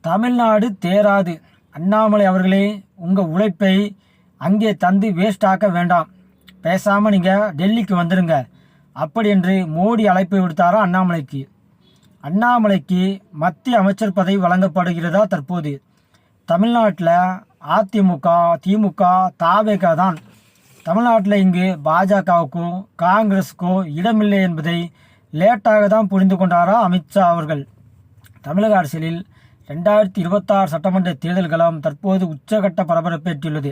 தமிழ்நாடு தேராது. அண்ணாமலை அவர்களே, உங்கள் உழைப்பை அங்கே தந்து வேஸ்ட் ஆக்க வேண்டாம். பேசாமல் நீங்கள் டெல்லிக்கு வந்துடுங்க அப்படி என்று மோடி அழைப்பு விடுத்தாரா அண்ணாமலைக்கு. அண்ணாமலைக்கு மத்திய அமைச்சர் பதவி வழங்கப்படுகிறதா தற்போது? தமிழ்நாட்டில் அதிமுக, திமுக, தாவேக தான். தமிழ்நாட்டில் இங்கு பாஜகவுக்கோ காங்கிரஸுக்கோ இடமில்லை என்பதை லேட்டாக தான் புரிந்து கொண்டாரா அமித்ஷா அவர்கள். தமிழக அரசியலில் 2026 சட்டமன்ற தேர்தல்களும் தற்போது உச்சகட்ட பரபரப்பை எட்டியுள்ளது.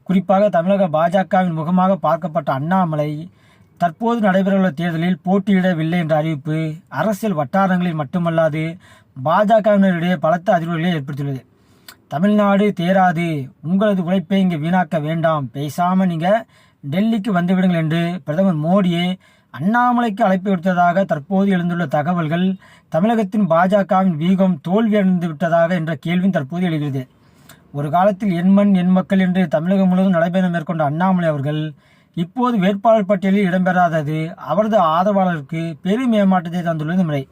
குறிப்பாக தமிழக பாஜகவின் முகமாக பார்க்கப்பட்ட அண்ணாமலை தற்போது நடைபெறவுள்ள தேர்தலில் போட்டியிடவில்லை என்ற அறிவிப்பு அரசியல் வட்டாரங்களில் மட்டுமல்லாது பாஜகவினரிடையே பலத்த அதிர்வுகளை ஏற்படுத்தியுள்ளது. தமிழ்நாடு தேராது, உங்களது உழைப்பை இங்கே வீணாக்க வேண்டாம், பேசாமல் நீங்கள் டெல்லிக்கு வந்துவிடுங்கள் என்று பிரதமர் மோடியே அண்ணாமலைக்கு அழைப்பு விடுத்ததாக தற்போது எழுந்துள்ள தகவல்கள் தமிழகத்தின் பாஜகவின் வீகம் தோல்வியடைந்து விட்டதாக என்ற கேள்வியும் தற்போது எழுகிறது. ஒரு காலத்தில் எண்மண் எண் மக்கள் என்று தமிழகம் முழுவதும் நடைபெற மேற்கொண்ட அண்ணாமலை அவர்கள் இப்போது வேட்பாளர் பட்டியலில் இடம்பெறாதது அவரது ஆதரவாளருக்கு பெரும் ஏமாற்றத்தை தந்துள்ளது முறை.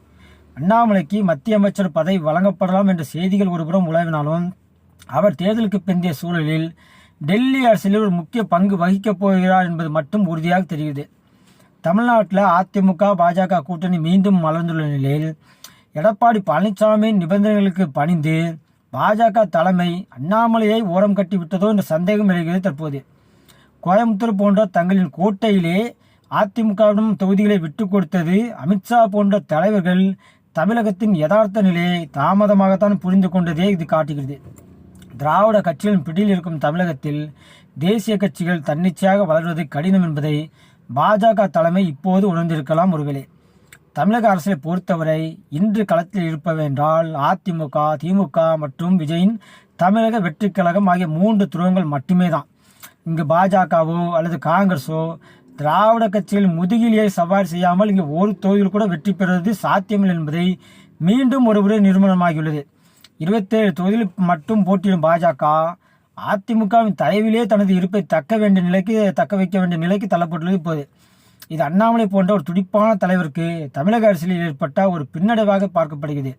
அண்ணாமலைக்கு மத்திய அமைச்சர் பதவி வழங்கப்படலாம் என்ற செய்திகள் ஒருபுறம் உலவினாலும் அவர் தேர்தலுக்கு பிந்தைய சூழலில் டெல்லி அரசியலில் ஒரு முக்கிய பங்கு வகிக்கப் போகிறார் என்பது மட்டும் உறுதியாக தெரிகிறது. தமிழ்நாட்டில் அதிமுக பாஜக கூட்டணி மீண்டும் மலர்ந்துள்ள நிலையில் எடப்பாடி பழனிசாமியின் நிபந்தனைகளுக்கு பணிந்து பாஜக தலைமை அண்ணாமலையை ஓரம் கட்டி விட்டதோ என்ற சந்தேகம் எழுகிறது தற்போது. கோயம்புத்தூர் போன்ற தங்களின் கோட்டையிலே அதிமுகவிடம் தொகுதிகளை விட்டு கொடுத்தது அமித்ஷா போன்ற தலைவர்கள் தமிழகத்தின் யதார்த்த நிலையை தாமதமாகத்தான் புரிந்து கொண்டதே இது காட்டுகிறது. திராவிட கட்சிகளின் பிடியில் இருக்கும் தமிழகத்தில் தேசிய கட்சிகள் தன்னிச்சையாக வளர்வது கடினம் என்பதை பாஜக தலைமை இப்போது உணர்ந்திருக்கலாம். ஒருவேளை தமிழக அரசை பொறுத்தவரை இன்று களத்தில் இருப்பவென்றால் அதிமுக, திமுக மற்றும் விஜயின் தமிழக வெற்றி கழகம் ஆகிய 3 துருவங்கள் மட்டுமே தான். இங்கு பாஜகவோ அல்லது காங்கிரஸோ திராவிட கட்சிகள் முதுகிலேயே சவாரி செய்யாமல் இங்கு ஒரு தொகுதியில் கூட வெற்றி பெறுவது சாத்தியமில்லை என்பதை மீண்டும் ஒருமுறை நிரூபணமாகியுள்ளது. 27 தொகுதியில் மட்டும் போட்டியிடும் பாஜக அதிமுகவின் தயவிலே தனது இருப்பை தக்க வைக்க வேண்டிய நிலைக்கு தள்ளப்பட்டுள்ளது. இப்போது இது அண்ணாமலை போன்ற ஒரு துடிப்பான தலைவருக்கு தமிழக அரசியலில் ஏற்பட்ட ஒரு பின்னடைவாக பார்க்கப்படுகிறது.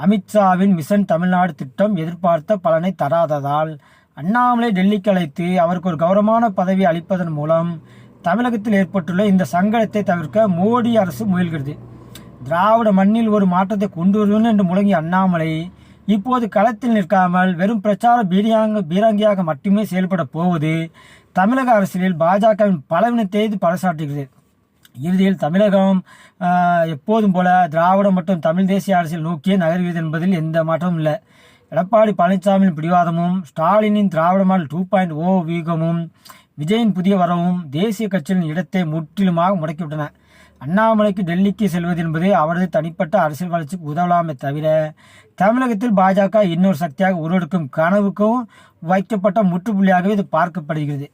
அமித்ஷாவின் மிஷன் தமிழ்நாடு திட்டம் எதிர்பார்த்த பலனை தராததால் அண்ணாமலை டெல்லிக்கு அழைத்து அவருக்கு ஒரு கௌரவமான பதவி அளிப்பதன் மூலம் தமிழகத்தில் ஏற்பட்டுள்ள இந்த சங்கடத்தை தவிர்க்க மோடி அரசு முயல்கிறது. திராவிட மண்ணில் ஒரு மாற்றத்தை கொண்டு வருவேன் என்று முழங்கிய அண்ணாமலை இப்போது களத்தில் நிற்காமல் வெறும் பிரச்சார பீராங்கியாக மட்டுமே செயல்பட போவது தமிழக அரசியலில் பாஜகவின் பலவீனத்தை பறைசாற்றுகிறது. இறுதியில் தமிழகம் எப்போதும் போல திராவிடம் மற்றும் தமிழ் தேசிய அரசியல் நோக்கியே நகர்கிறது என்பதில் எந்த மாற்றமும் இல்லை. எடப்பாடி பழனிசாமியின் பிடிவாதமும் ஸ்டாலினின் திராவிட மாடல் 2.0 வீகமும் விஜயின் புதிய வரவும் தேசிய கட்சியின் இடத்தை முற்றிலுமாக முடக்கிவிட்டன. அண்ணாமலைக்கு டெல்லிக்கு செல்வது என்பது அவரது தனிப்பட்ட அரசியல் வளர்ச்சிக்கு உதவலாமே தவிர தமிழகத்தில் பாஜக இன்னொரு சக்தியாக உருவெடுக்கும் கனவுக்கும் வைக்கப்பட்ட முற்றுப்புள்ளியாகவே இது பார்க்கப்படுகிறது.